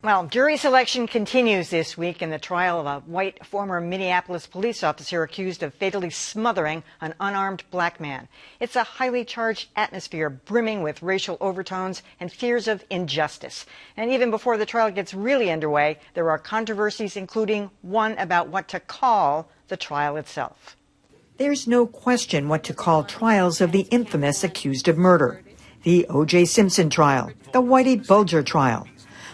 Well, jury selection continues this week in the trial of a white former Minneapolis police officer accused of fatally smothering an unarmed black man. It's a highly charged atmosphere brimming with racial overtones and fears of injustice. And even before the trial gets really underway, there are controversies, including one about what to call the trial itself. There's no question what to call trials of the infamous accused of murder. The O.J. Simpson trial, the Whitey Bulger trial.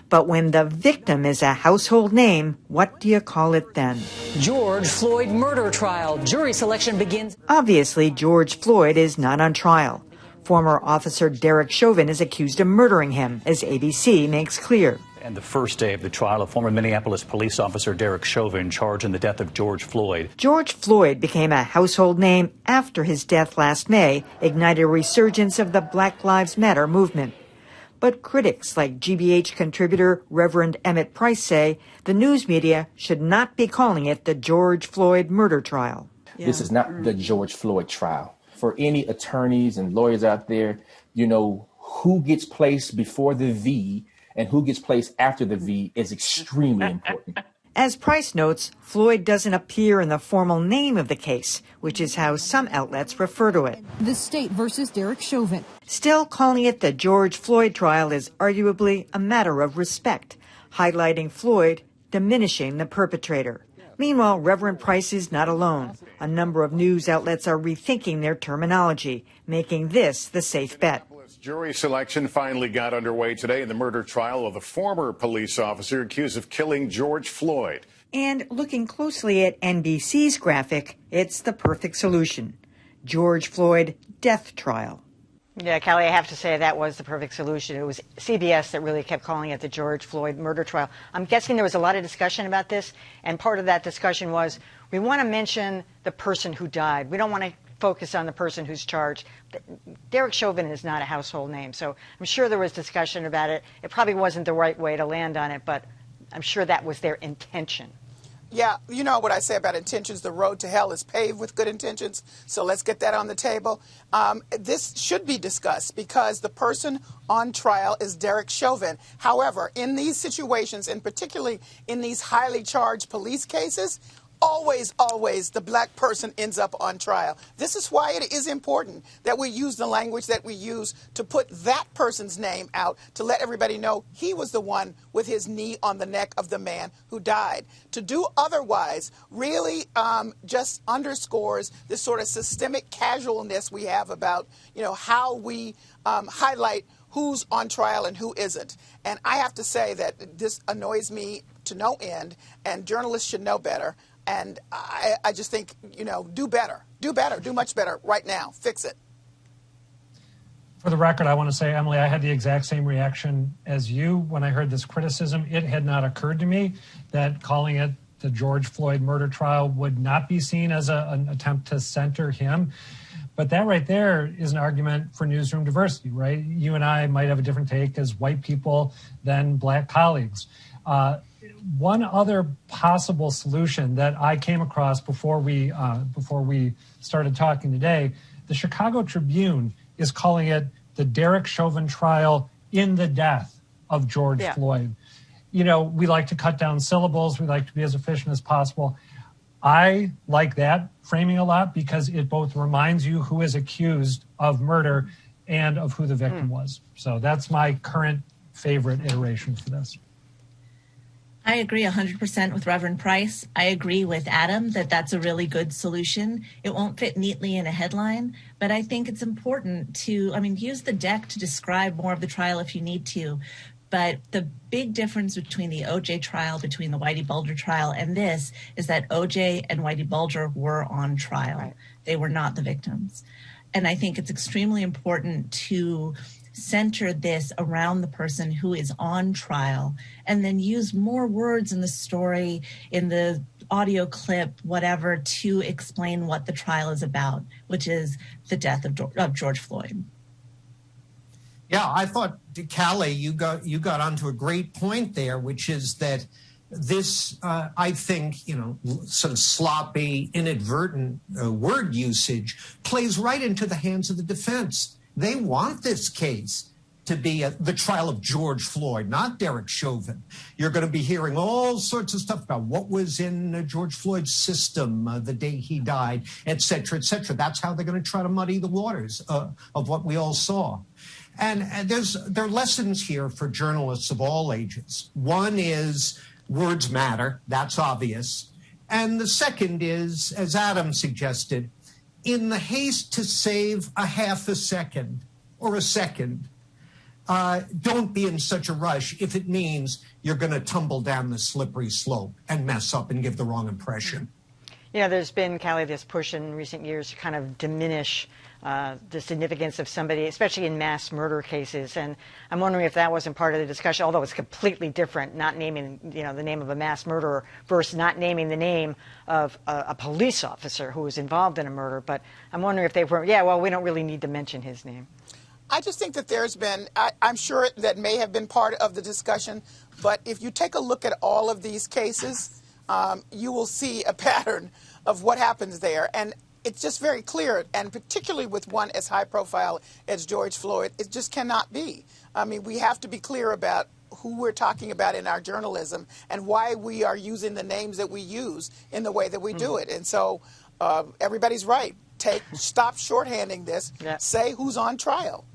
But when the victim is a household name, what do you call it then? George Floyd murder trial. Jury selection begins. Obviously, George Floyd is not on trial. Former officer Derek Chauvin is accused of murdering him, as ABC makes clear. And the first day of the trial of former Minneapolis police officer Derek Chauvin charged in the death of George Floyd. George Floyd became a household name after his death last May, ignited a resurgence of the Black Lives Matter movement. But critics like GBH contributor Reverend Emmett Price say the news media should not be calling it the George Floyd murder trial. This is not the George Floyd trial. For any attorneys and lawyers out there, you know, who gets placed before the V and who gets placed after the V is extremely important. As Price notes, Floyd doesn't appear in the formal name of the case, which is how some outlets refer to it. The state versus Derek Chauvin. Still, calling it the George Floyd trial is arguably a matter of respect, highlighting Floyd, diminishing the perpetrator. Meanwhile, Reverend Price is not alone. A number of news outlets are rethinking their terminology, making this the safe bet. Jury selection finally got underway today in the murder trial of the former police officer accused of killing George Floyd. And looking closely at NBC's graphic, it's the perfect solution. George Floyd death trial. Yeah, Callie, I have to say that was the perfect solution. It was CBS that really kept calling it the George Floyd murder trial. I'm guessing there was a lot of discussion about this, and part of that discussion was we want to mention the person who died. We don't want to focus on the person who's charged. Derek Chauvin is not a household name, so I'm sure there was discussion about it. It probably wasn't the right way to land on it, but I'm sure that was their intention. Yeah, you know what I say about intentions. The road to hell is paved with good intentions. So let's get that on the table. This should be discussed because the person on trial is Derek Chauvin. However, in these situations, and particularly in these highly charged police cases, always the black person ends up on trial. This is why it is important that we use the language that we use to put that person's name out, to let everybody know he was the one with his knee on the neck of the man who died. To do otherwise really just underscores this sort of systemic casualness we have about, you know, how we highlight who's on trial and who isn't. And I have to say that this annoys me to no end, and journalists should know better. And I just think, you know, do better, do much better right now. Fix it. For the record, I want to say, Emily, I had the exact same reaction as you when I heard this criticism. It had not occurred to me that calling it the George Floyd murder trial would not be seen as an attempt to center him. But that right there is an argument for newsroom diversity, right? You and I might have a different take as white people than black colleagues. One other possible solution that I came across before we started talking today, the Chicago Tribune is calling it the Derek Chauvin trial in the death of George Floyd. You know, we like to cut down syllables. We like to be as efficient as possible. I like that framing a lot because it both reminds you who is accused of murder and of who the victim was. So that's my current favorite iteration for this. I agree 100% with Reverend Price. I agree with Adam that that's a really good solution. It won't fit neatly in a headline, but I think it's important to, use the deck to describe more of the trial if you need to. But the big difference between the O.J. trial, between the Whitey Bulger trial and this is that O.J. and Whitey Bulger were on trial. Right. They were not the victims. And I think it's extremely important to center this around the person who is on trial and then use more words in the story, in the audio clip, whatever, to explain what the trial is about, which is the death of George Floyd. Yeah, I thought, Callie, you got onto a great point there, which is that this, I think, sort of sloppy, inadvertent word usage plays right into the hands of the defense. They want this case. to be the trial of George Floyd, not Derek Chauvin. You're going to be hearing all sorts of stuff about what was in George Floyd's system the day he died, et cetera, et cetera. That's how they're going to try to muddy the waters of what we all saw. And there are lessons here for journalists of all ages. One is words matter. That's obvious. And the second is, as Adam suggested, in the haste to save a half a second or a second, don't be in such a rush if it means you're going to tumble down the slippery slope and mess up and give the wrong impression. You know, there's been, Callie, this push in recent years to kind of diminish the significance of somebody, especially in mass murder cases. And I'm wondering if that wasn't part of the discussion, although it's completely different, not naming, you know, the name of a mass murderer versus not naming the name of a police officer who was involved in a murder. But I'm wondering if they were, yeah, well, we don't really need to mention his name. I just think that there's been, I'm sure that may have been part of the discussion, but if you take a look at all of these cases, you will see a pattern of what happens there. And it's just very clear, and particularly with one as high profile as George Floyd, it just cannot be. I mean, we have to be clear about who we're talking about in our journalism and why we are using the names that we use in the way that we do it. And so everybody's right. Stop shorthanding this. Yeah. Say who's on trial.